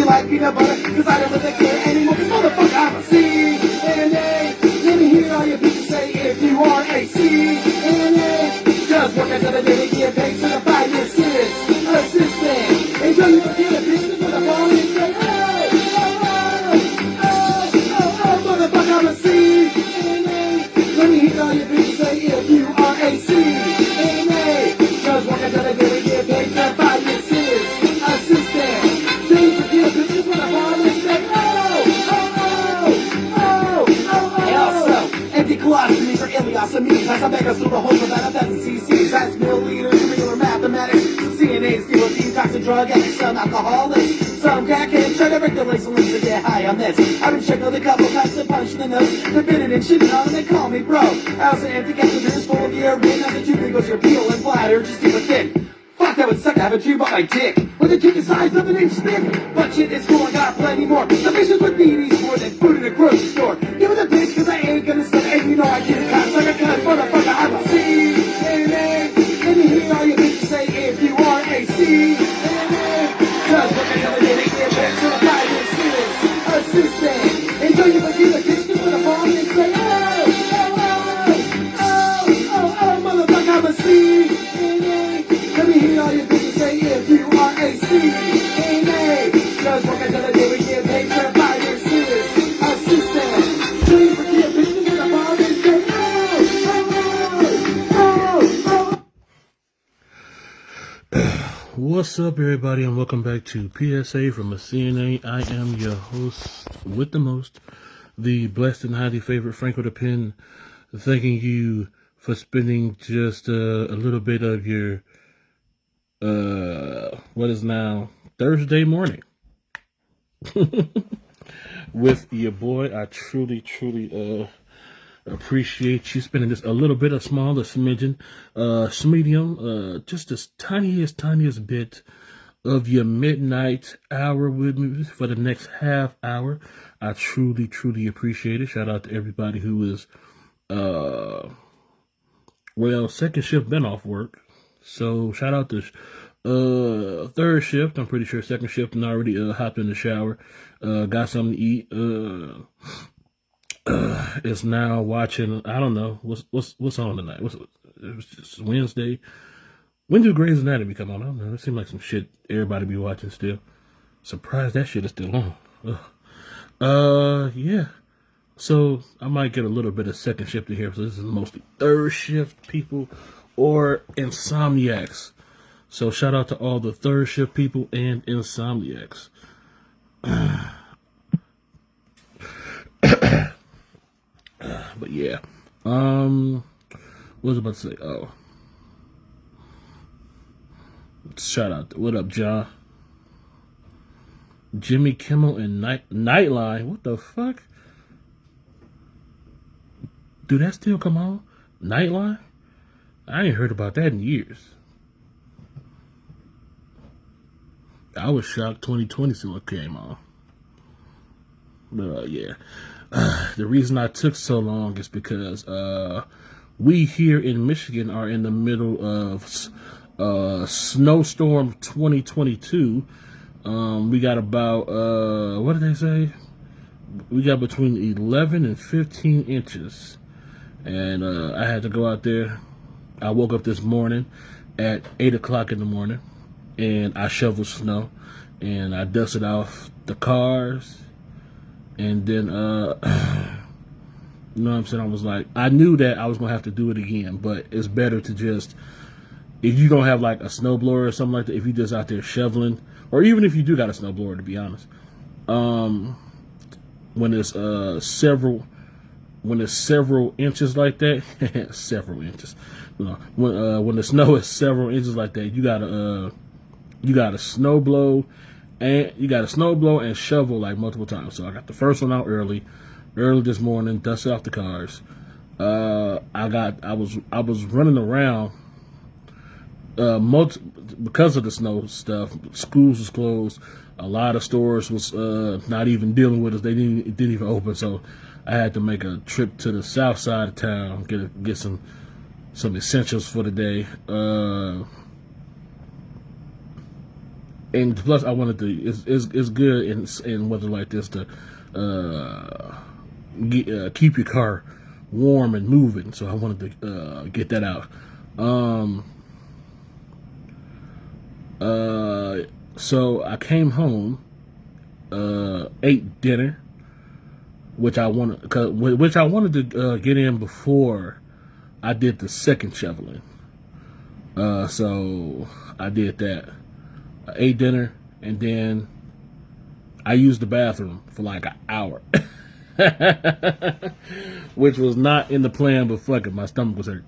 you like peanut butter, cause I don't really care anymore, cause motherfucker, I'm a CNA. Let me hear all your bitches say if you are a CNA. Just work until the day they get paid, certified your serious assistant. Enjoy your get a business with a phone and say, motherfucker, I'm a CNA. Let me hear all your bitches say if you are a CNA. Just work until the day they get paid, certified your serious assistant. Don't forget bitches with a phone and say, colostomies or ileostomies. As I beg us through the holes of that, that's CCs. That's milliliters, regular mathematics. Some CNAs deal with detox and drug addicts. Some alcoholics, some crackheads. Try to regulate some links to get high on this. I've been checking with a couple types of punch in the nose. They're bidding and shitting on and they call me bro. I was an empty catheters full of urine. As the tube goes your peel and bladder, just keep it thin. Fuck, that would suck to have a tube on my dick with a tube the size of an inch thick. But shit is cool, I got plenty more. The bitches with BDs more than food in a grocery store. Give it a bitch, cause I ain't gonna stop. And you know I can't cut like a cuss, motherfucker, I'm a CNA. Let me hear all your bitches say if you are a CNA. Just look at the day they get back to the private serious assistant. Enjoy your regular bitch, cause with a bomb and say, motherfucker, I'm a CNA. Let me hear all your bitches say if you are a CNA. Just work until the day we get paid, certified your serious assistant. Please forget bitches with a bomb and say, What's up, everybody, and welcome back to PSA from a CNA. I am your host with the most, the blessed and highly favorite FrankoThePen, thanking you for spending just a little bit of your what is now Thursday morning with your boy. I truly appreciate you spending just a little bit, a small, a smidgen, medium, just the tiniest bit of your midnight hour with me for the next half hour. I truly appreciate it. Shout out to everybody who is second shift been off work. So shout out to third shift. I'm pretty sure second shift and already hopped in the shower, got something to eat. Is now watching. I don't know what's on tonight. It was just Wednesday. When do Grey's Anatomy come on? I don't know. It seems like some shit everybody be watching still. Surprised that shit is still on. Yeah. So I might get a little bit of second shift in here. So this is mostly third shift people or insomniacs. So shout out to all the third shift people and insomniacs. But yeah, what was I about to say? Oh, shout out! What up, John? Jimmy Kimmel and Nightline. What the fuck? Do that still come on? Nightline? I ain't heard about that in years. I was shocked 2020 still came on. But yeah. The reason I took so long is because we here in Michigan are in the middle of snowstorm 2022. We got about what did they say? We got between 11 and 15 inches, and I had to go out there. I woke up this morning at 8 o'clock in the morning, and I shoveled snow, and I dusted off the cars. And then, you know what I'm saying? I was like, I knew that I was going to have to do it again, but it's better to just, if you don't have like a snowblower or something like that, if you just out there shoveling, or even if you do got a snowblower, to be honest, when it's several inches like that, several inches, you know, when the snow is several inches like that, you gotta snow blow. And you got to snow blow and shovel like multiple times. So I got the first one out early this morning, dusted off the cars. I was running around because of the snow stuff. Schools was closed. A lot of stores was not even dealing with us. They didn't even open. So I had to make a trip to the south side of town, get some essentials for the day. and plus I wanted to. It's good in weather like this to keep your car warm and moving. So I wanted to get that out. So I came home, ate dinner, which I wanted to get in before I did the second shoveling. So I did that. I ate dinner, and then I used the bathroom for like an hour, which was not in the plan. But fuck it, my stomach was hurt.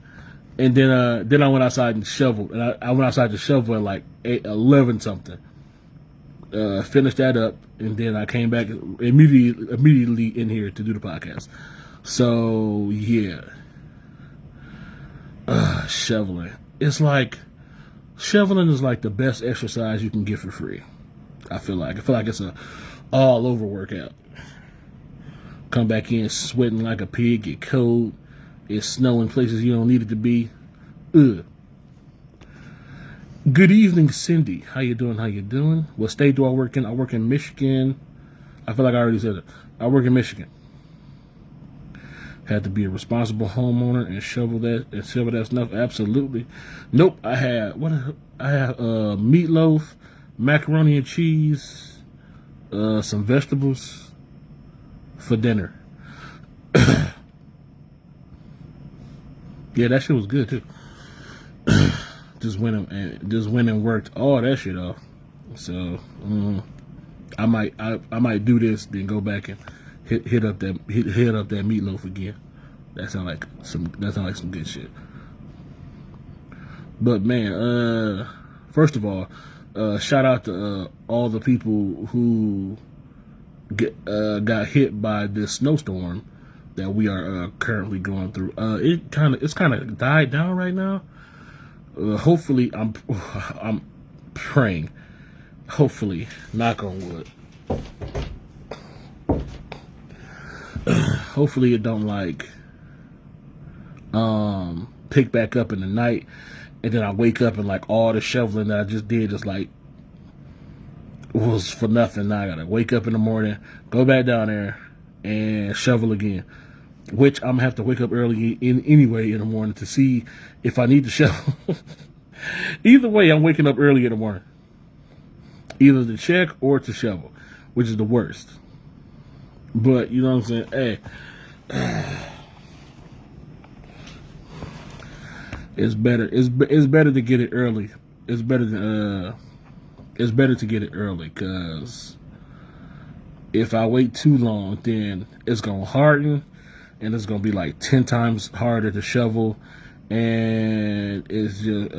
And then I went outside and shoveled, and I went outside to shovel at like 11 something. Finished that up, and then I came back immediately in here to do the podcast. So yeah, shoveling. Shoveling is like the best exercise you can get for free. I feel like it's a all over workout. Come back in sweating like a pig, get cold. It's snowing places you don't need it to be. Ugh. Good evening, Cindy. How you doing? What state do I work in? I work in Michigan. I feel like I already said it. I work in Michigan. Had to be a responsible homeowner and shovel that stuff. Absolutely. Nope. I had meatloaf, macaroni and cheese, some vegetables for dinner. Yeah, that shit was good too. just went and worked all that shit off. So I might do this, then go back and hit up that meatloaf again. That sound like some good shit. But man, first of all, shout out to all the people who got hit by this snowstorm that we are currently going through. It's kind of died down right now. Hopefully, I'm praying. Hopefully, knock on wood. Hopefully, it don't pick back up in the night, and then I wake up and like all the shoveling that I just did is like was for nothing. Now I gotta wake up in the morning, go back down there, and shovel again. Which I'm gonna have to wake up early anyway in the morning to see if I need to shovel. Either way, I'm waking up early in the morning, either to check or to shovel, which is the worst. But you know what I'm saying? Hey, it's better. It's better to get it early. It's better to get it early, because if I wait too long, then it's gonna harden. And it's gonna be like 10 times harder to shovel, and it's just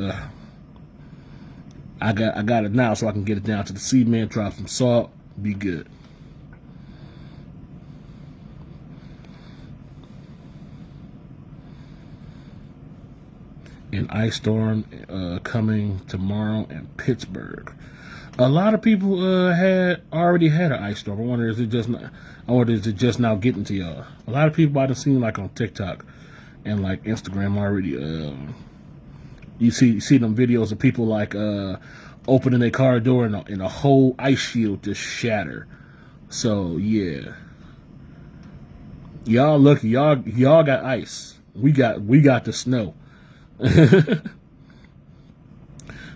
I got it now, so I can get it down to the cement, drop some salt, be good. An ice storm coming tomorrow in Pittsburgh. A lot of people already had an ice storm. I wonder is it just now getting to y'all? A lot of people I've seen like on TikTok and like Instagram already. You see them videos of people like opening their car door and a whole ice shield just shatter. So yeah, y'all lucky. Y'all got ice. We got the snow.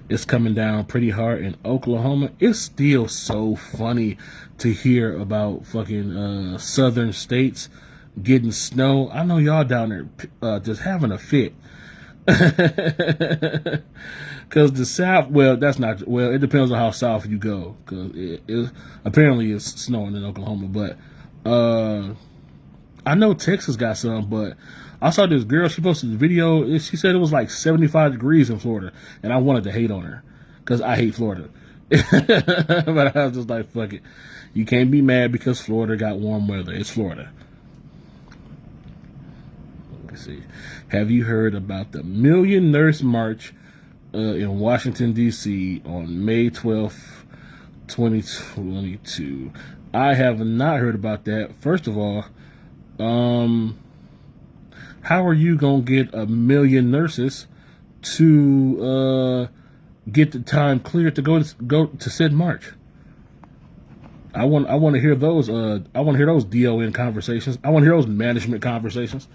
It's coming down pretty hard in Oklahoma. It's still so funny to hear about fucking southern states getting snow. I know y'all down there just having a fit. Because the south, well, that's not, well, it depends on how south you go. Because apparently it's snowing in Oklahoma. But I know Texas got some, but I saw this girl, she posted a video, she said it was like 75 degrees in Florida, and I wanted to hate on her, because I hate Florida. But I was just like, fuck it. You can't be mad because Florida got warm weather. It's Florida. Let's see. Have you heard about the Million Nurse March in Washington, D.C. on May 12th, 2022? I have not heard about that. First of all, how are you gonna get 1 million nurses to get the time cleared to go to said march. I want to hear those. I want to hear those DON conversations. I want to hear those management conversations.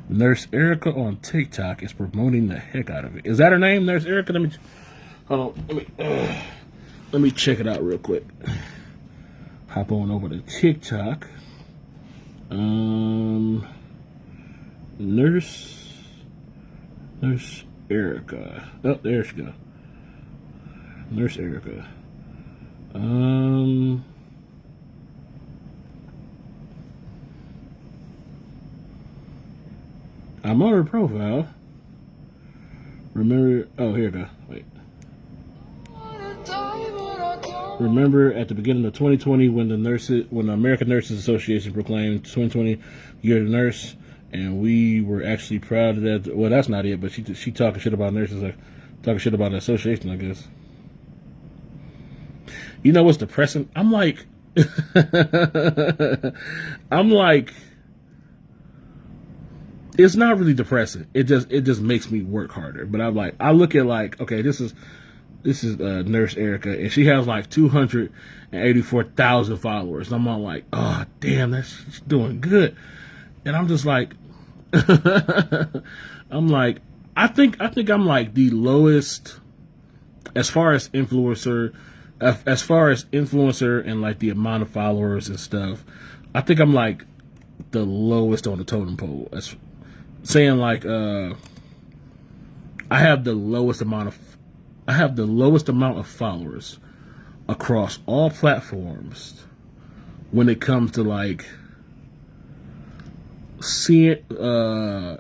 Nurse Erica on TikTok is promoting the heck out of it. Is that her name, Nurse Erica? Let me hold on. Let me check it out real quick. Hop on over to TikTok. Nurse Erica. Oh, there she go. Nurse Erica. I'm on her profile. Remember, oh, here we go. Wait. Remember at the beginning of 2020 when the American Nurses Association proclaimed 2020 Year of the Nurse, and we were actually proud of that. Well, that's not it, but she talking shit about nurses, like talking shit about the association, I guess. You know what's depressing? I'm like, it's not really depressing. It just makes me work harder. But I'm like, I look at like, okay, this is Nurse Erica, and she has like 284,000 followers. And I'm all like, oh damn, she's doing good. And I'm just like, I'm like, I think I'm like the lowest as far as influencer and like the amount of followers and stuff. I think I'm like the lowest on the totem pole. As saying like, I have the lowest amount of followers across all platforms when it comes to like CNA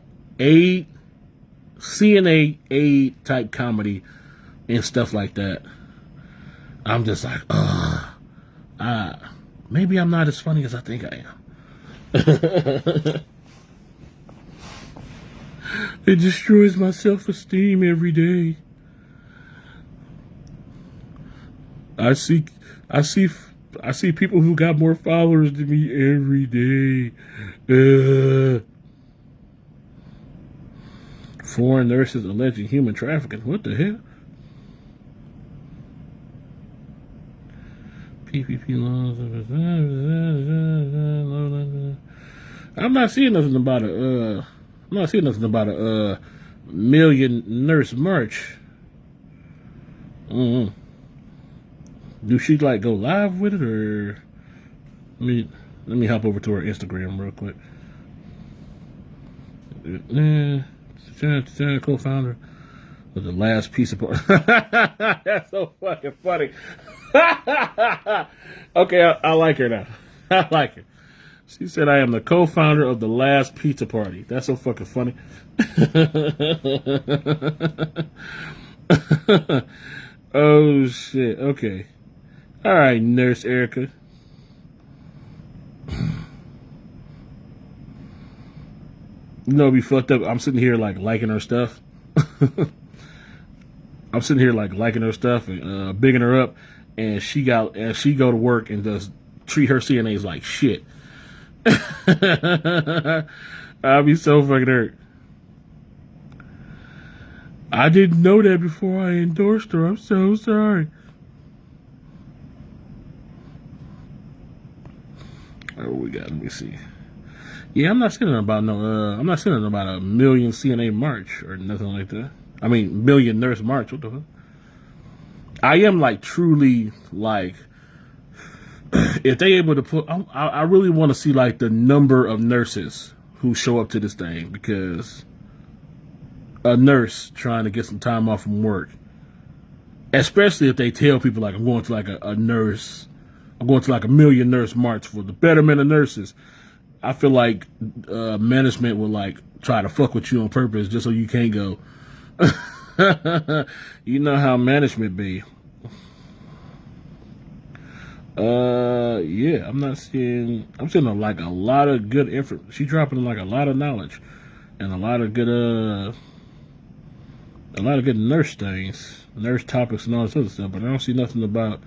type comedy and stuff like that. I'm just like, maybe I'm not as funny as I think I am. It destroys my self-esteem every day. I see people who got more followers than me every day. Foreign nurses alleging human trafficking. What the hell? PPP laws. I'm not seeing nothing about a million nurse march. Do she like go live with it, or let me hop over to her Instagram real quick. Co-founder of the last piece of that's so fucking funny. Okay, I like her now. I like her. She said, I am the co-founder of the last pizza party. That's so fucking funny. Oh, shit. Okay. All right, Nurse Erica. You know, be fucked up. I'm sitting here, like, liking her stuff. I'm sitting here, like, liking her stuff and bigging her up. And she go to work and just treat her CNAs like shit. I'll be so fucking hurt. I didn't know that before I endorsed her. I'm so sorry. Oh, we got. Let me see. Yeah, I'm not saying about I'm not saying about a million CNA march or nothing like that. I mean, million nurse march. What the fuck? I am like truly like, if they able to put, I really want to see like the number of nurses who show up to this thing, because a nurse trying to get some time off from work, especially if they tell people like, I'm going to like a nurse, I'm going to like a million nurse march for the betterment of nurses. I feel like management will like try to fuck with you on purpose just so you can't go. You know how management be. Yeah, I'm seeing like a lot of good info. She dropping like a lot of knowledge and a lot of good nurse things, nurse topics and all this other stuff, but I don't see nothing about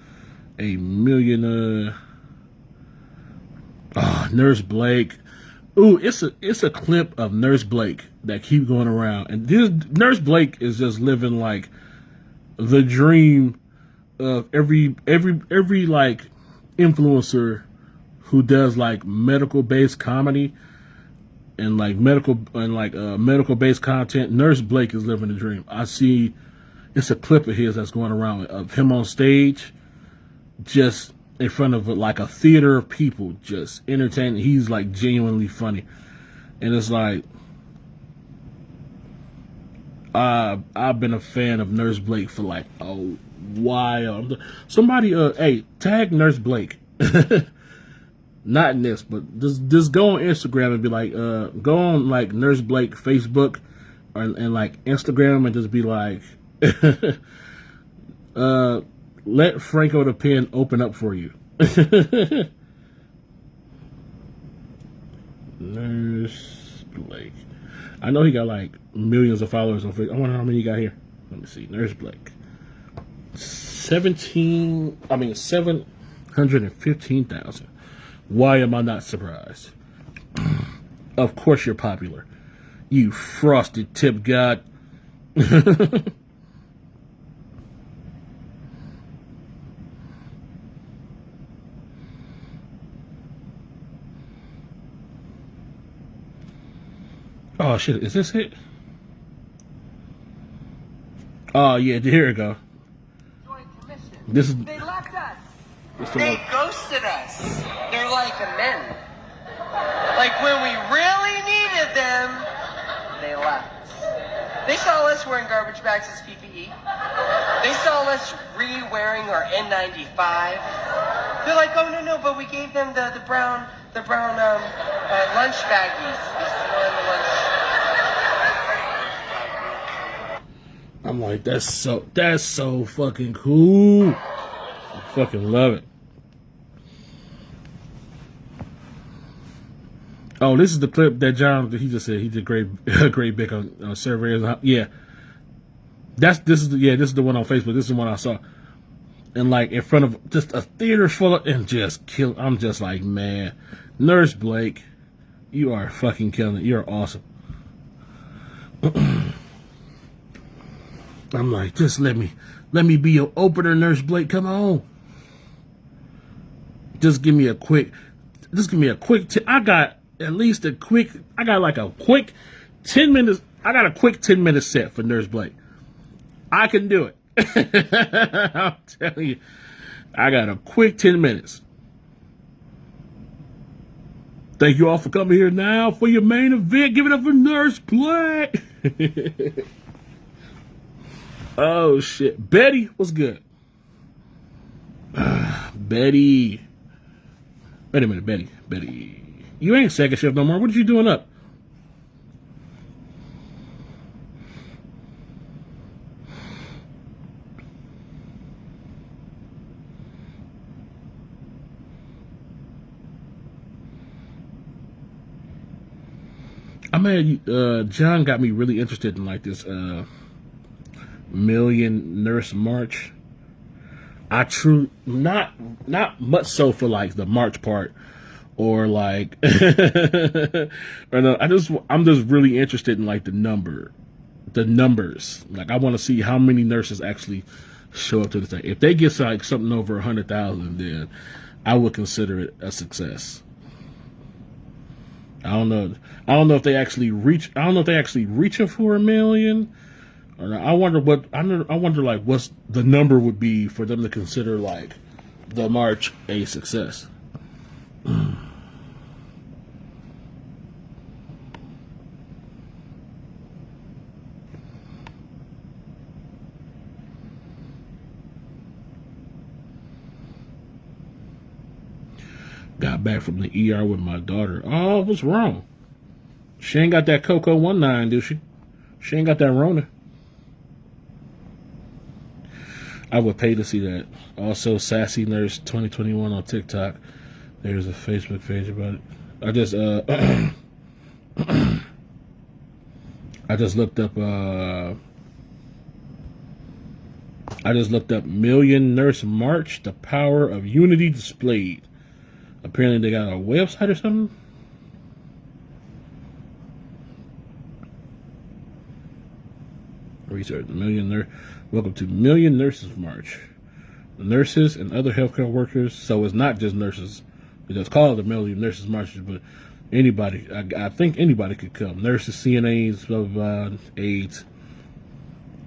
a million Nurse Blake. Ooh, it's a clip of Nurse Blake that keep going around, and this Nurse Blake is just living like the dream of every like influencer who does like medical based comedy and like medical based content. Nurse Blake is living the dream. I see it's a clip of his that's going around of him on stage, just in front of like a theater of people, just entertaining. He's like genuinely funny, and it's like I've been a fan of Nurse Blake for like a while. Somebody, hey, tag Nurse Blake. Not in this, but just go on Instagram and be like, go on like Nurse Blake Facebook and like Instagram and just be like, let Franko the Pen open up for you. Nurse Blake. I know he got like millions of followers on Facebook. I wonder how many you got here. Let me see. Nurse Blake. 715,000. Why am I not surprised? Of course you're popular. You frosted tip god. Oh shit, is this it? Oh yeah, here we go. This is They left us. the They one. ghosted us. They're like men. Like when we really needed them, they left. They saw us wearing garbage bags as PPE. They saw us re-wearing our N95. They're like, oh no, but we gave them the brown lunch baggies. They still in the lunch. I'm like, that's so fucking cool. I fucking love it. Oh, this is the clip that John, he just said he did great big on surveys. Yeah, this is the one on Facebook. This is the one I saw, and like in front of just a theater full of, and just kill. I'm just like, man, Nurse Blake, you are fucking killing it. You're awesome. I'm like, just let me be your opener, Nurse Blake. Come on. Just give me a quick. I got like a quick 10 minutes. I got a quick 10-minute set for Nurse Blake. I can do it. I'm telling you, I got a quick 10 minutes. Thank you all for coming here now for your main event. Give it up for Nurse Blake. Oh shit, Betty, what's good? Betty. Wait a minute, Betty. You ain't second shift no more. What are you doing up? I'm mad. John got me really interested in like this Million Nurse March. I not much so for like the march part or like or no, I'm just really interested in like the numbers. Like I want to see how many nurses actually show up to the thing. If they get like something over 100,000, then I would consider it a success. I don't know if they actually reaching for 1 million. Or I wonder like what's the number would be for them to consider like the march a success. Got back from the ER with my daughter. Oh, what's wrong? She ain't got that Coco 19, do she? She ain't got that Rona. I would pay to see that. Also, Sassy Nurse 2021 on TikTok. There's a Facebook page about it. I just looked up Million Nurse March, the power of unity displayed. Apparently they got a website or something. Research welcome to Million Nurses March. Nurses and other healthcare workers. So it's not just nurses. It's just called the Million Nurses March, but anybody. I think anybody could come. Nurses, CNAs, blah blah blah, aides.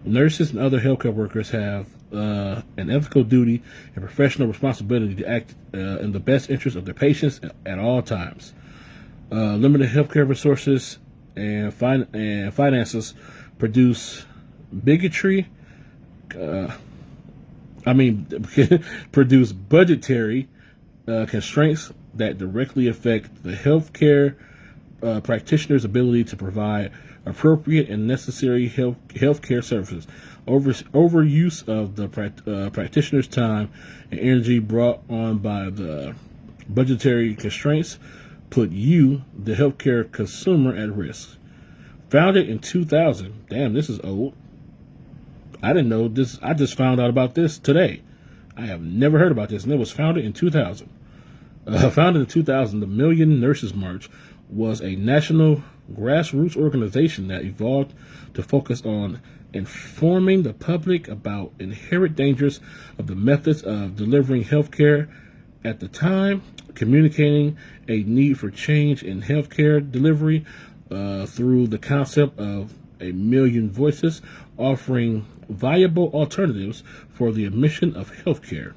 Nurses and other healthcare workers have an ethical duty and professional responsibility to act in the best interest of their patients at all times. Limited healthcare resources and finances produce bigotry. Produce budgetary constraints that directly affect the healthcare practitioner's ability to provide appropriate and necessary healthcare services. Overuse of the practitioner's time and energy brought on by the budgetary constraints put you, the healthcare consumer, at risk. Founded in 2000. Damn, this is old. I didn't know this. I just found out about this today. I have never heard about this, and it was founded in 2000. Founded in 2000, the Million Nurses March was a national grassroots organization that evolved to focus on informing the public about inherent dangers of the methods of delivering healthcare at the time, communicating a need for change in healthcare delivery through the concept of a million voices, offering viable alternatives for the admission of healthcare.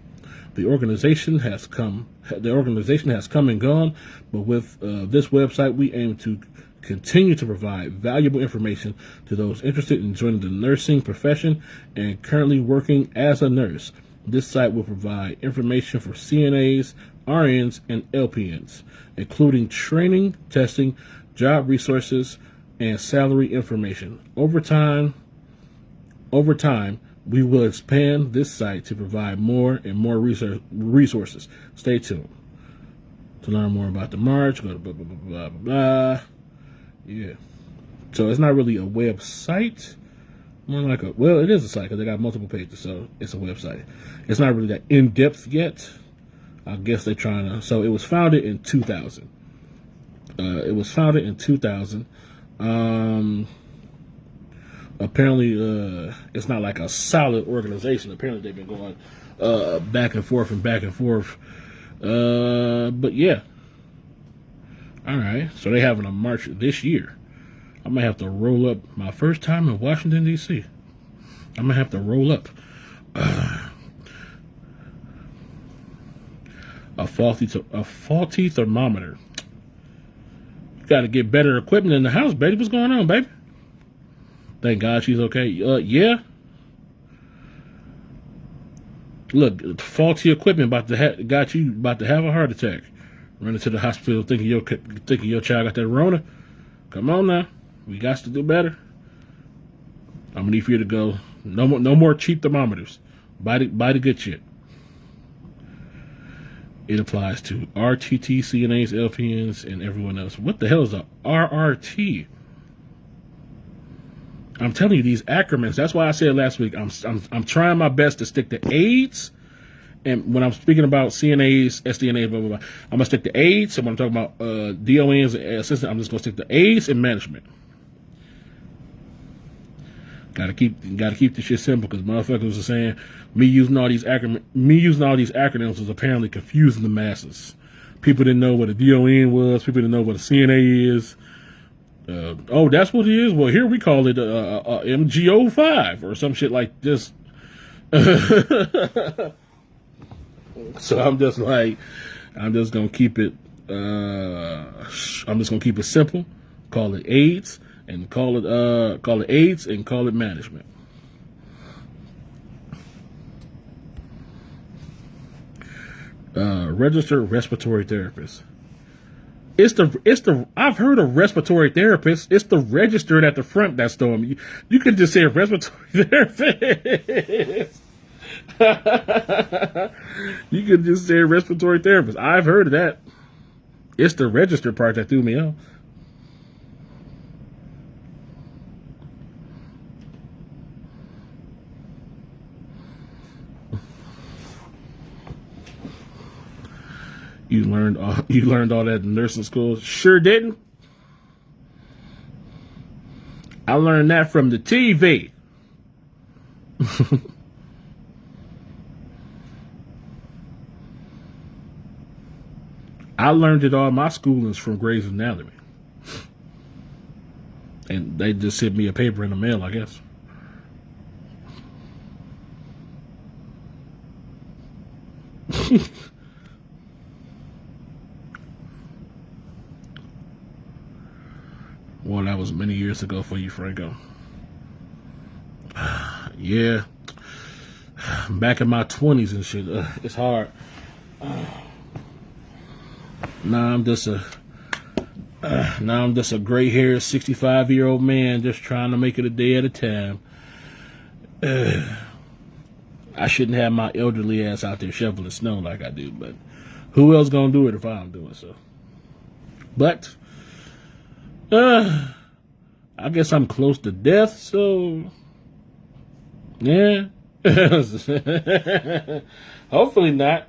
The organization has come and gone, but with this website, we aim to continue to provide valuable information to those interested in joining the nursing profession and currently working as a nurse. This site will provide information for CNAs, RNs, and LPNs, including training, testing, job resources, and salary information. Over time, we will expand this site to provide more and more resources. Stay tuned. To learn more about the march, go to blah, blah, blah, blah, blah, blah. Yeah. So it's not really a website. More like it is a site because they got multiple pages, so it's a website. It's not really that in-depth yet. I guess they're trying to. So it was founded in 2000. Apparently, it's not like a solid organization. Apparently, they've been going back and forth. But yeah. All right. So they're having a march this year. I might have to roll up my first time in Washington, D.C. I might have to roll up. A faulty thermometer. You got to get better equipment in the house, baby. What's going on, baby? Thank God she's okay. Yeah. Look, faulty equipment about to have a heart attack. Running to the hospital thinking your child got that Rona. Come on now, we got to do better. I'm gonna need for you to go. No more cheap thermometers. Buy the good shit. It applies to RTT, CNAs, LPNs, and everyone else. What the hell is a RRT? I'm telling you, these acronyms. That's why I said last week, I'm trying my best to stick to AIDS. And when I'm speaking about CNAs, SDNAs, blah, blah, blah, I'm going to stick to AIDS. And when I'm talking about DONs and assistants, I'm just going to stick to AIDS and management. Gotta keep this shit simple because motherfuckers are saying me using all these acronyms was apparently confusing the masses. People didn't know what a DON was. People didn't know what a CNA is. Oh, that's what it is? Well, here we call it MGO5 or some shit like this. So I'm just going to keep it, simple. Call it AIDS and call it AIDS and call it management. Registered respiratory therapist. I've heard of respiratory therapist. It's the registered at the front that's throwing me. You could just say respiratory therapist. You could just say respiratory therapist. I've heard of that. It's the registered part that threw me off. You learned all that in nursing school? Sure didn't. I learned that from the TV. I learned it all my schoolings from Grey's Anatomy. And they just sent me a paper in the mail, I guess. Well, that was many years ago for you, Franko. Yeah. Back in my 20s and shit. It's hard. Now I'm just a gray-haired 65-year-old man just trying to make it a day at a time. I shouldn't have my elderly ass out there shoveling snow like I do, but who else gonna do it if I'm doing so? But I guess I'm close to death, so yeah. Hopefully not.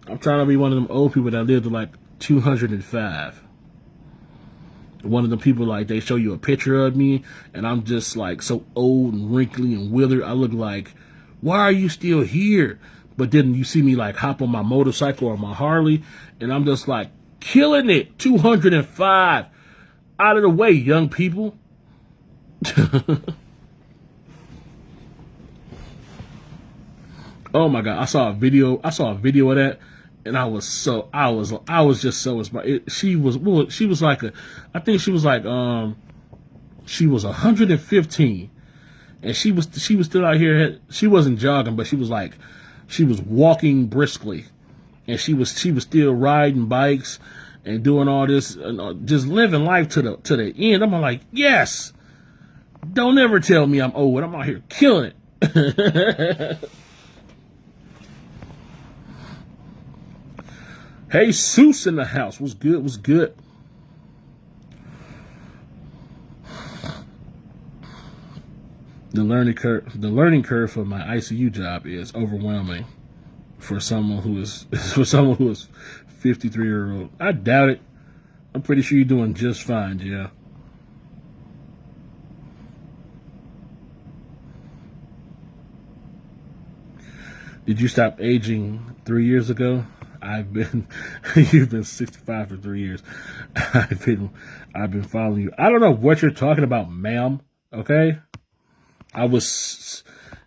I'm trying to be one of them old people that live to like 205. One of the people, like, they show you a picture of me and I'm just like so old and wrinkly and withered. I look like, why are you still here? But then you see me like hop on my motorcycle or my Harley and I'm just like killing it. 205. Out of the way, young people. Oh my God. I saw a video of that. And I was just so inspired. She was like I think she was like, she was 115 and she was still out here. She wasn't jogging, but she was walking briskly and she was still riding bikes and doing all this and just living life to the end. I'm like, yes, don't ever tell me I'm old. I'm out here killing it. Hey, Seuss in the house. What's good? What's good? The learning curve for my ICU job is overwhelming for someone who is 53-year-old. I doubt it. I'm pretty sure you're doing just fine, yeah. Did you stop aging 3 years ago? You've been 65 for 3 years. I've been following you. I don't know what you're talking about, ma'am. Okay? If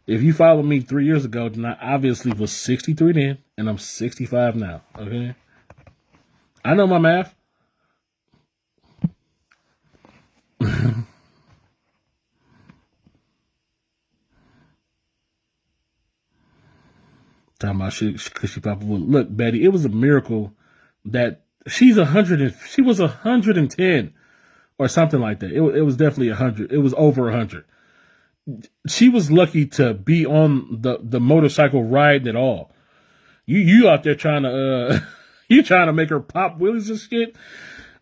you followed me 3 years ago, then I obviously was 63 then, and I'm 65 now. Okay? I know my math. Talking about because she probably would. Look, Betty, it was a miracle that she was 110 or something like that. It was definitely 100. It was over 100. She was lucky to be on the motorcycle riding at all. You out there trying to you trying to make her pop wheelies and shit.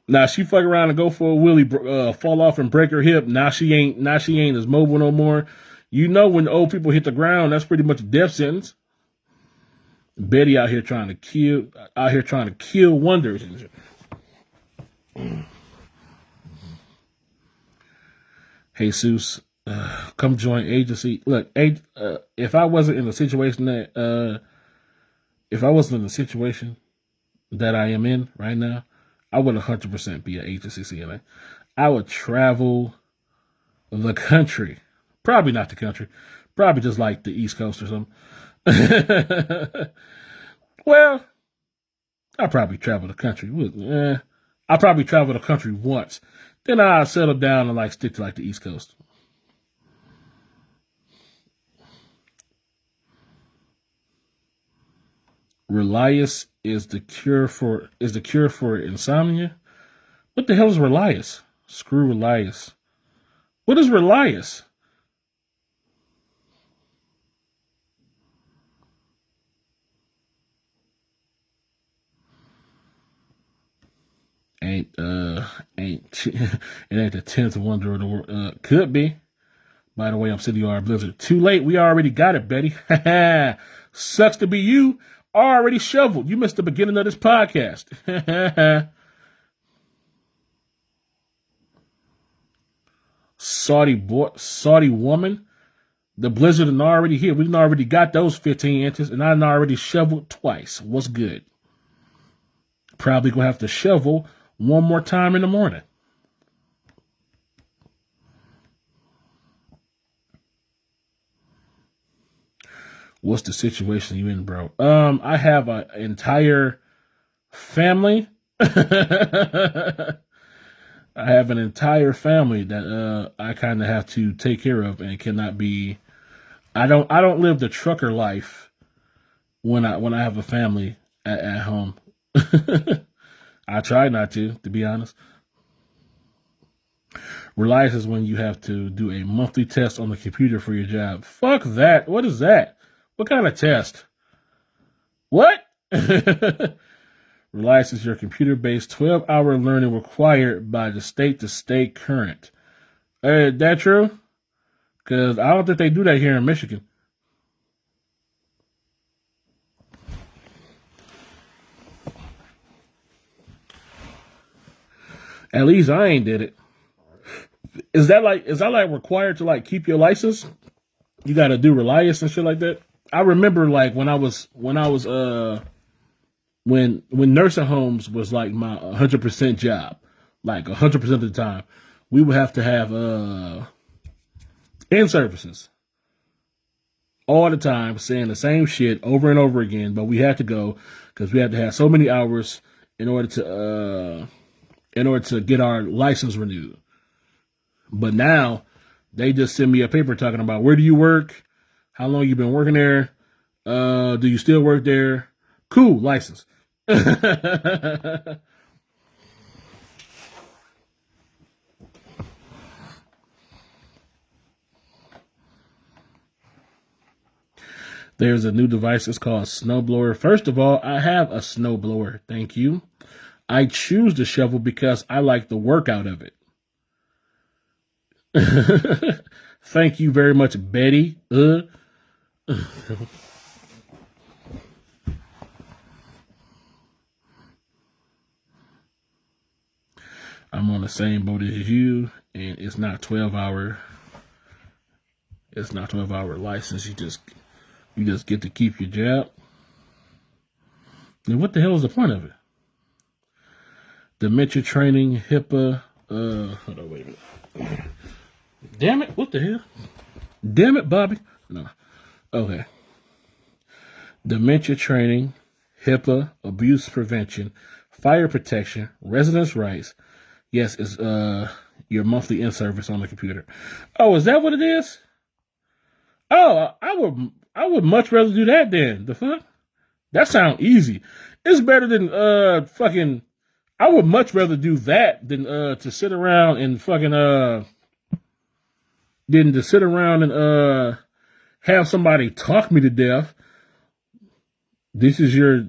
Now she fuck around and go for a wheelie, fall off and break her hip. Now she ain't as mobile no more. You know, when the old people hit the ground, that's pretty much a death sentence. Betty out here trying to kill wonders. Jesus, come join agency. Look, if I wasn't in the situation that I am in right now, I would 100% be an agency CNA. I would travel the country. Probably not the country. Probably just like the East Coast or something. Well, I'll probably travel the country. I'll probably travel the country once. Then I'll settle down and stick to the East Coast. Relias is the cure for insomnia. What the hell is Relias? Screw Relias. What is Relias? It ain't the 10th wonder of the world. Could be. By the way, I'm City R Blizzard. Too late. We already got it, Betty. Sucks to be you. already shoveled. You missed the beginning of this podcast. Saudi woman. The blizzard is already here. We already got those 15 inches, and I already shoveled twice. What's good? Probably gonna have to shovel one more time in the morning. What's the situation you in, bro? I have an entire family. I have an entire family that I kind of have to take care of and cannot be. I don't live the trucker life when I have a family at home. I try not to be honest. Reliance is when you have to do a monthly test on the computer for your job. Fuck that. What is that? What kind of test? What? Reliance is your computer-based 12-hour learning required by the state to stay current. That true? Because I don't think they do that here in Michigan. At least I ain't did it. Is that like required to like keep your license? You got to do Reliance and shit like that. I remember like when nursing homes was like my 100% job, like 100% of the time, we would have to have in services all the time, saying the same shit over and over again. But we had to go because we had to have so many hours in order to get our license renewed. But now they just send me a paper talking about where do you work, how long you been working there, do you still work there? Cool, license. There's a new device. It's called a snowblower. First of all, I have a snowblower. Thank you. I choose the shovel because I like the workout of it. Thank you very much, Betty. I'm on the same boat as you, and it's not 12-hour. It's not 12-hour license. You just get to keep your job. And what the hell is the point of it? Dementia training, HIPAA. Hold on, wait a minute. Damn it! What the hell? Damn it, Bobby. No. Okay. Dementia training, HIPAA, abuse prevention, fire protection, residence rights. Yes, it's your monthly in-service on the computer. Oh, is that what it is? Oh, I would much rather do that than the fuck. That sounds easy. It's better than fucking. I would much rather do that than to sit around and fucking than to sit around and have somebody talk me to death. This is your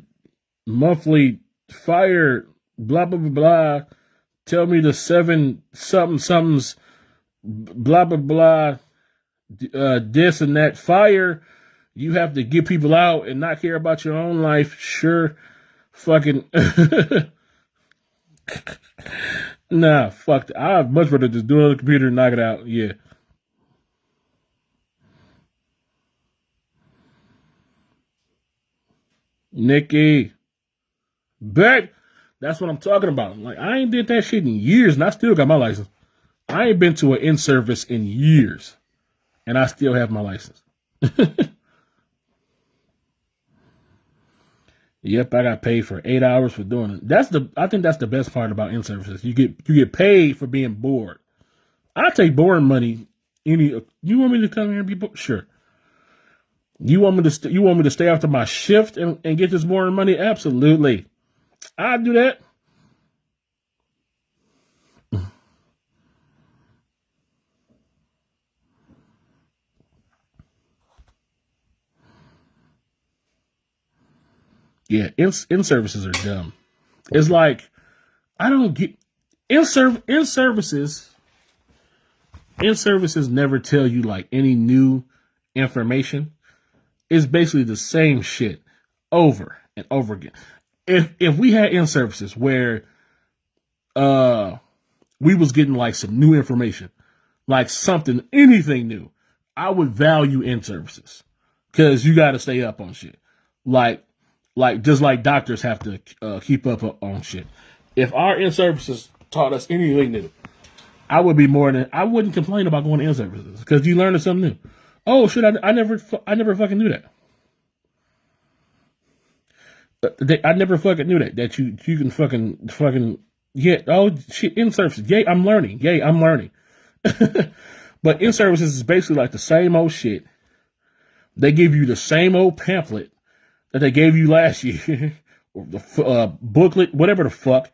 monthly fire, blah blah blah blah. Tell me the 7 somethings, blah blah blah. This and that fire. You have to get people out and not care about your own life. Sure, fucking. Nah, fuck that. I'd much rather just do it on the computer and knock it out. Yeah. Nikki. Back. That's what I'm talking about. Like, I ain't did that shit in years, and I still got my license. I ain't been to an in-service in years, and I still have my license. Yep, I got paid for 8 hours for doing it. I think that's the best part about in-services. You get paid for being bored. I take boring money. You want me to come here and be bored? Sure. You want me to stay after my shift and get this boring money? Absolutely. I'd do that. Yeah, in-services are dumb. It's like, I don't get in-services never tell you like any new information. It's basically the same shit over and over again. If we had in services where we was getting like some new information, like something, anything new, I would value in services because you got to stay up on shit. Like just like doctors have to keep up on shit. If our in services taught us anything new, I wouldn't complain about going to in services because you learned something new. Oh shit! I never fucking knew that. I never fucking knew that you can fucking yeah. Oh shit! In services, yay! I'm learning. Yay! I'm learning. But in services is basically like the same old shit. They give you the same old pamphlet that they gave you last year, or the booklet, whatever the fuck,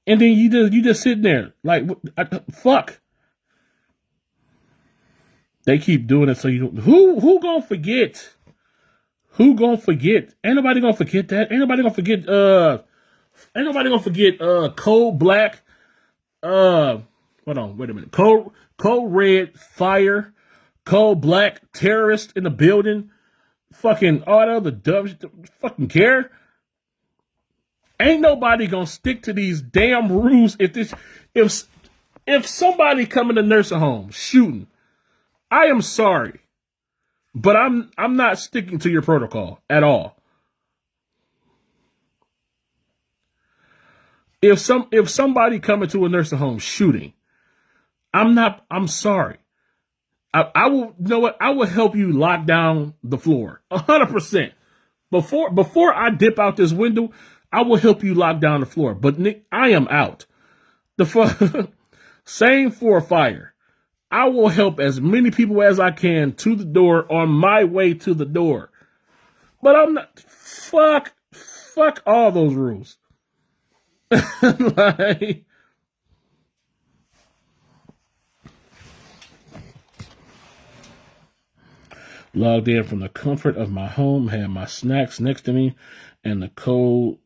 and then you just sitting there like fuck. They keep doing it so you don't. Who gonna forget? Who gonna forget? Ain't nobody gonna forget that. Ain't nobody gonna forget. Ain't nobody gonna forget. Cold black. Hold on. Wait a minute. Cold red fire. Cold black terrorist in the building. Fucking all the other dumb shit. Fucking care. Ain't nobody gonna stick to these damn rules if somebody come in the nursing home shooting. I am sorry, but I'm not sticking to your protocol at all. If somebody come into a nursing home shooting, I'm sorry. I will, you know what? I will help you lock down the floor 100%. Before I dip out this window, I will help you lock down the floor. But Nick, I am out. Same for a fire. I will help as many people as I can to the door on my way to the door. But I'm not, fuck all those rules. Like, logged in from the comfort of my home, had my snacks next to me, and the cold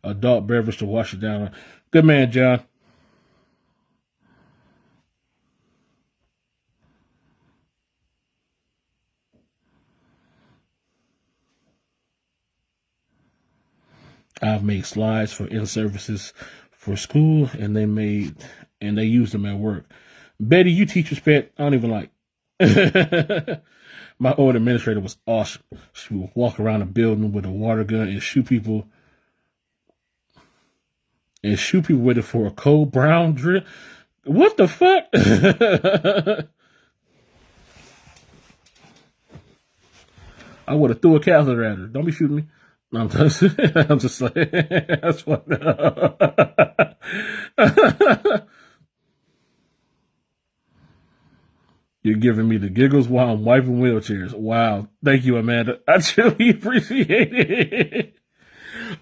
adult beverage to wash it down. Good man, John. I've made slides for in-services for school, and they use them at work. Betty, you teacher's pet, I don't even like. My old administrator was awesome. She would walk around the building with a water gun and shoot people with it for a cold brown drip. What the fuck? I would have threw a catheter at her. Don't be shooting me. No, I'm just like, that's what. You're giving me the giggles while I'm wiping wheelchairs. Wow. Thank you, Amanda. I truly appreciate it.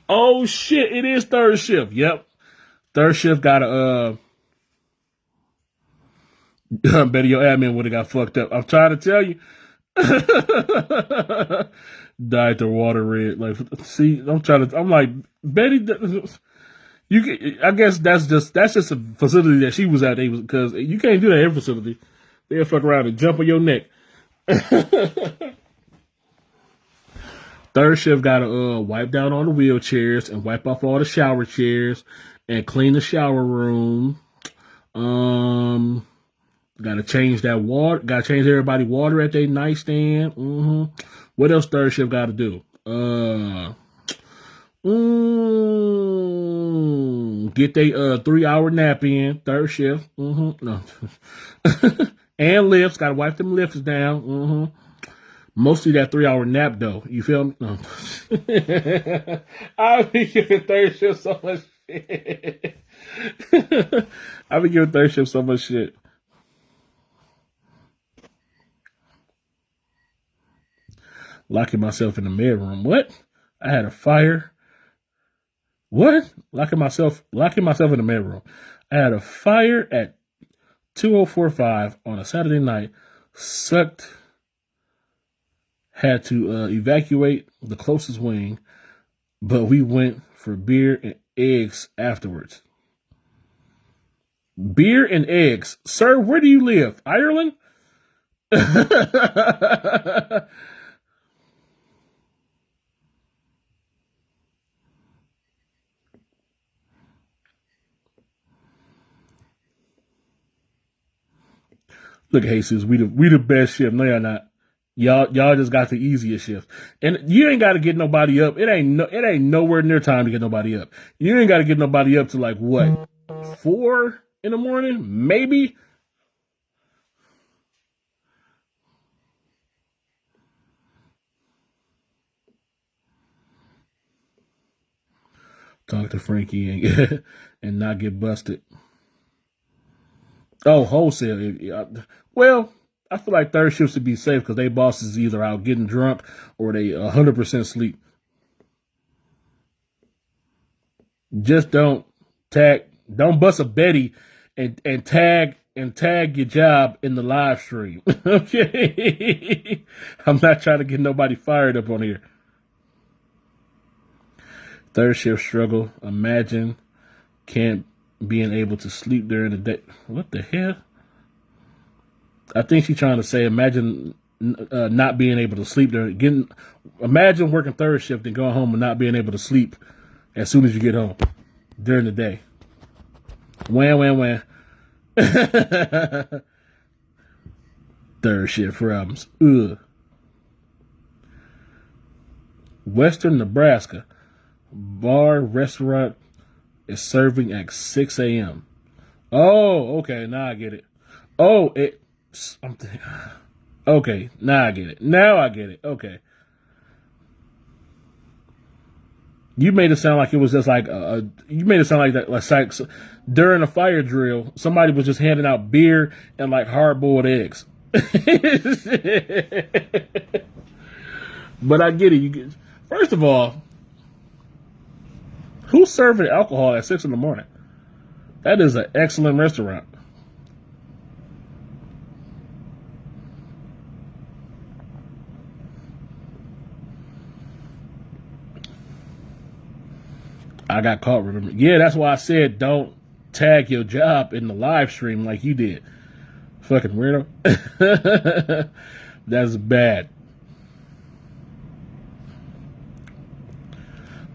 Oh, shit. It is third shift. Yep. Third shift got a, Betty, your admin would have got fucked up. I'm trying to tell you. Dyed the water red. Like, see, I'm like, Betty, I guess that's just a facility that she was at. Because you can't do that at every facility. They'll fuck around and jump on your neck. Third shift got to wipe down all the wheelchairs and wipe off all the shower chairs and clean the shower room. Got to change that water. Got to change everybody water at their nightstand. What else third shift got to do? Get they 3-hour nap in. Third shift. No. And lifts. Got to wipe them lifts down. Mostly that 3-hour nap though. You feel me? No. I be giving third shift so much shit. I be giving third shift so much shit. Locking myself in the bedroom. What? I had a fire. What? Locking myself in the bedroom. I had a fire at 2045 on a Saturday night. Sucked. Had to evacuate the closest wing, but we went for beer and eggs afterwards. Beer and eggs. Sir, where do you live? Ireland? Look, Jesus, we the best shift. No, y'all not. Y'all just got the easiest shift, and you ain't got to get nobody up. It ain't nowhere near time to get nobody up. You ain't got to get nobody up to like what, 4 in the morning, maybe. Talk to Frankie and not get busted. Oh, wholesale. Well, I feel like third shifts should be safe because they bosses either out getting drunk or they 100% sleep. Just don't bust a Betty and tag your job in the live stream. Okay, I'm not trying to get nobody fired up on here. Third shift struggle. Imagine can't being able to sleep during the day. What the hell? I think she's trying to say, imagine not being able to sleep during imagine working third shift and going home and not being able to sleep as soon as you get home during the day. Wham. Third shift problems. Ugh. Western Nebraska. Bar restaurant is serving at 6 a.m. Oh, okay. Now I get it. Oh, okay. Now I get it. Okay. You made it sound like it was just like you made it sound like that, like during a fire drill, somebody was just handing out beer and like hard-boiled eggs. But I get it. First of all, who's serving alcohol at 6 in the morning? That is an excellent restaurant. I got caught, remember? Yeah, that's why I said don't tag your job in the live stream like you did. Fucking weirdo. That's bad.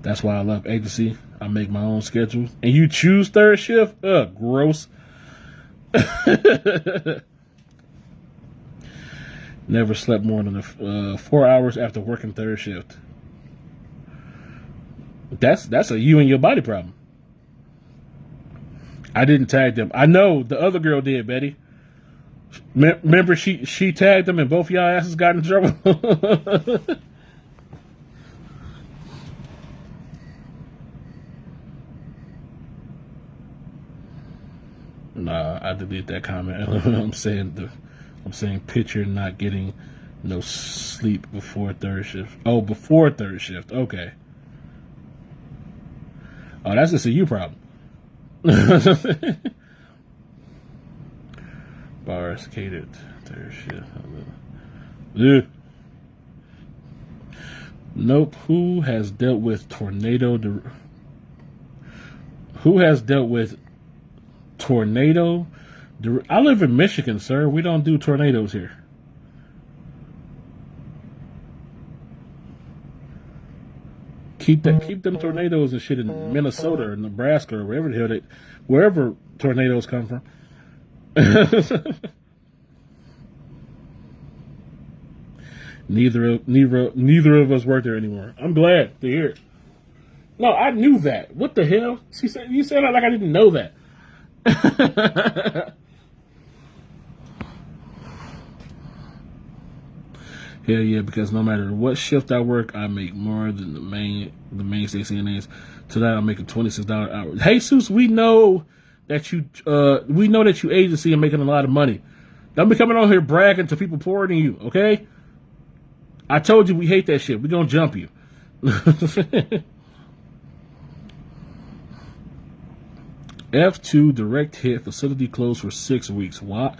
That's why I love agency. I make my own schedule. And you choose third shift? Gross. Never slept more than 4 hours after working third shift. That's a you and your body problem. I didn't tag them. I know the other girl did, Betty. Remember she tagged them and both y'all asses got in trouble? Nah, I delete that comment. I'm saying picture not getting no sleep before third shift. Oh, before third shift. Okay. Oh, that's just a you problem. Bars catered third shift. Ugh. Nope. Who has dealt with tornado? Who has dealt with tornado? I live in Michigan, sir. We don't do tornadoes here. Keep them tornadoes and shit in Minnesota or Nebraska or wherever tornadoes come from. Neither of us work there anymore. I'm glad to hear it. No, I knew that. What the hell? You said it like I didn't know that. Hell yeah, because no matter what shift I work, I make more than the mainstay CNAs. Tonight I'm making $26 an hour. Hey, Jesus, we know that you agency and making a lot of money. Don't be coming on here bragging to people poorer than you, okay? I told you we hate that shit. We gonna jump you. F2 direct hit, facility closed for 6 weeks. Why?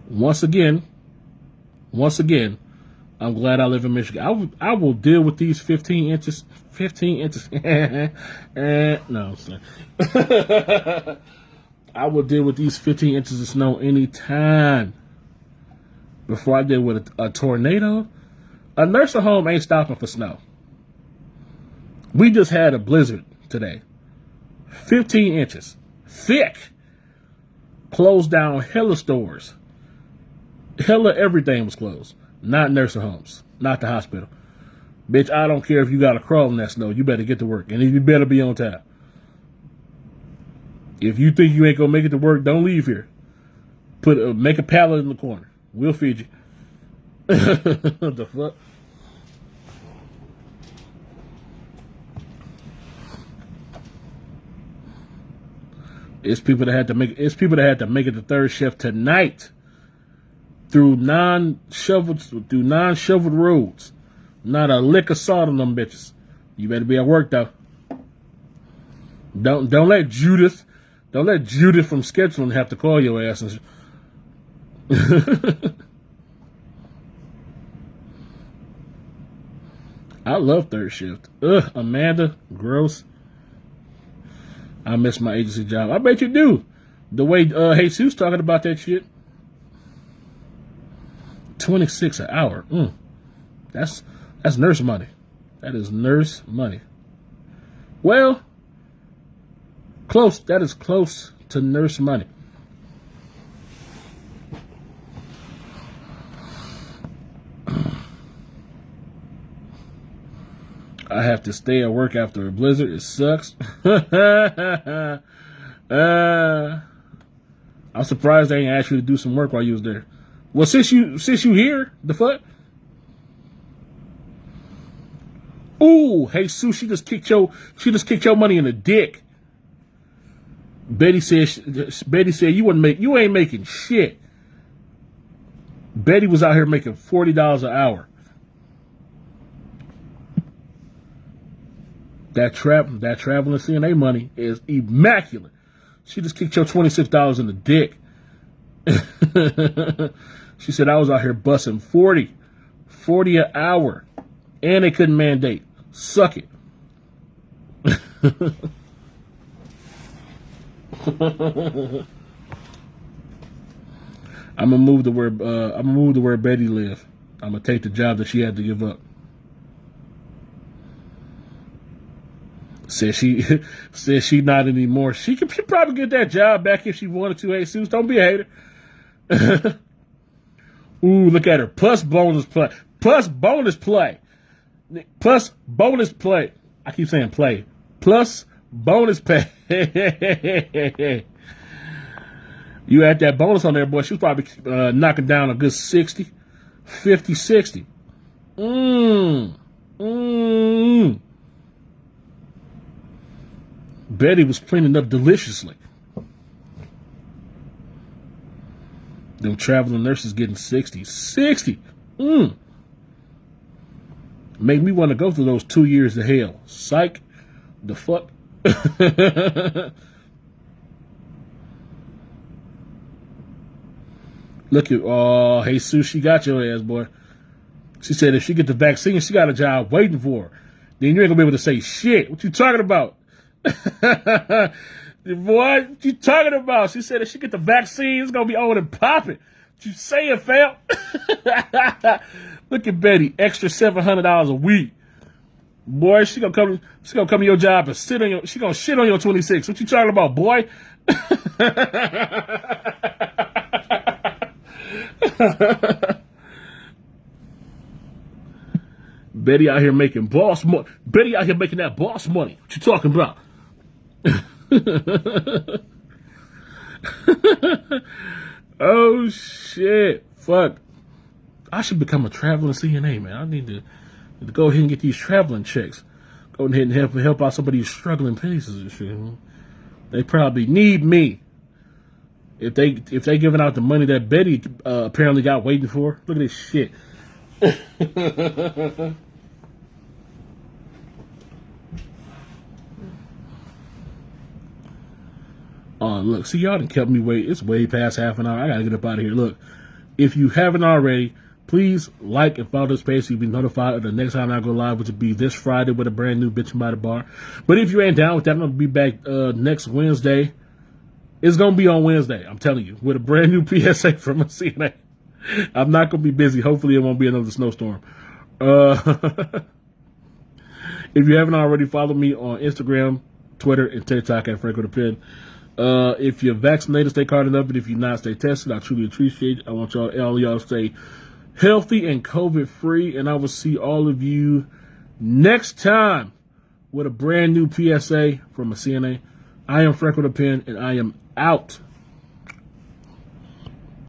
Once again, I'm glad I live in Michigan. I will deal with these 15 inches. 15 inches. No, I'm sorry. I will deal with these 15 inches of snow anytime. Before I deal with a tornado, a nursing home ain't stopping for snow. We just had a blizzard today. 15 inches. Thick. closed down hella stores. Hella everything was closed. Not nursing homes. Not the hospital. Bitch, I don't care if you got to crawl in that snow. You better get to work. And you better be on time. If you think you ain't going to make it to work, don't leave here. Make a pallet in the corner. We'll feed you. What the fuck? It's people that had to make it to third shift tonight through non-shoveled roads. Not a lick of salt on them bitches. You better be at work though. Don't let Judith from scheduling have to call your ass and I love third shift. Ugh, Amanda, gross. I miss my agency job. I bet you do. The way Jesus talking about that shit. 26 an hour. That's nurse money. That is nurse money. Well, close. That is close to nurse money. I have to stay at work after a blizzard. It sucks. I'm surprised they ain't asked you to do some work while you was there. Well, since you here, the fuck? Ooh, hey Sue, she just kicked your money in the dick. Betty said you ain't making shit. Betty was out here making $40 an hour. That traveling CNA money is immaculate. She just kicked your $26 in the dick. She said I was out here busting 40 an hour, and they couldn't mandate. Suck it. I'm gonna move to where Betty live. I'm gonna take the job that she had to give up. Says she not anymore. She probably get that job back if she wanted to. Hey, Seuss, don't be a hater. Ooh, look at her. Plus bonus play. Plus bonus play. Plus bonus play. I keep saying play. Plus bonus pay. You had that bonus on there, boy. She was probably knocking down a good 60. 50, 60. Betty was cleaning up deliciously. Them traveling nurses getting 60. 60! Made me want to go through those 2 years of hell. Psych. The fuck? Look at, hey, Sue, she got your ass, boy. She said if she get the vaccine, she got a job waiting for her. Then you ain't gonna be able to say shit. What you talking about? Boy, what you talking about? She said if she get the vaccine, it's gonna be on and popping. What you saying, fam? Look at Betty, extra $700 a week. Boy, she gonna come to your job and she gonna shit on your 26. What you talking about, boy? Betty out here making boss money. Betty out here making that boss money. What you talking about? Oh shit! Fuck! I should become a traveling CNA, man. I need to go ahead and get these traveling checks. Go ahead and help out some of these struggling places and shit. They probably need me. If they giving out the money that Betty apparently got waiting for. Look at this shit. Oh, look, see, y'all done kept me wait. It's way past half an hour. I gotta get up out of here. Look, if you haven't already, please like and follow this page so you'll be notified of the next time I go live, which will be this Friday with a brand new Bitchin' by the Bar. But if you ain't down with that, I'm gonna be back next Wednesday. It's gonna be on Wednesday, I'm telling you, with a brand new PSA from a CNA. I'm not gonna be busy. Hopefully, it won't be another snowstorm. If you haven't already, follow me on Instagram, Twitter, and TikTok at FrankoThePen. If you're vaccinated, stay carded up. And if you're not, stay tested. I truly appreciate it. I want all y'all to stay healthy and COVID-free. And I will see all of you next time with a brand new PSA from a CNA. I am FrankoThePen, and I am out.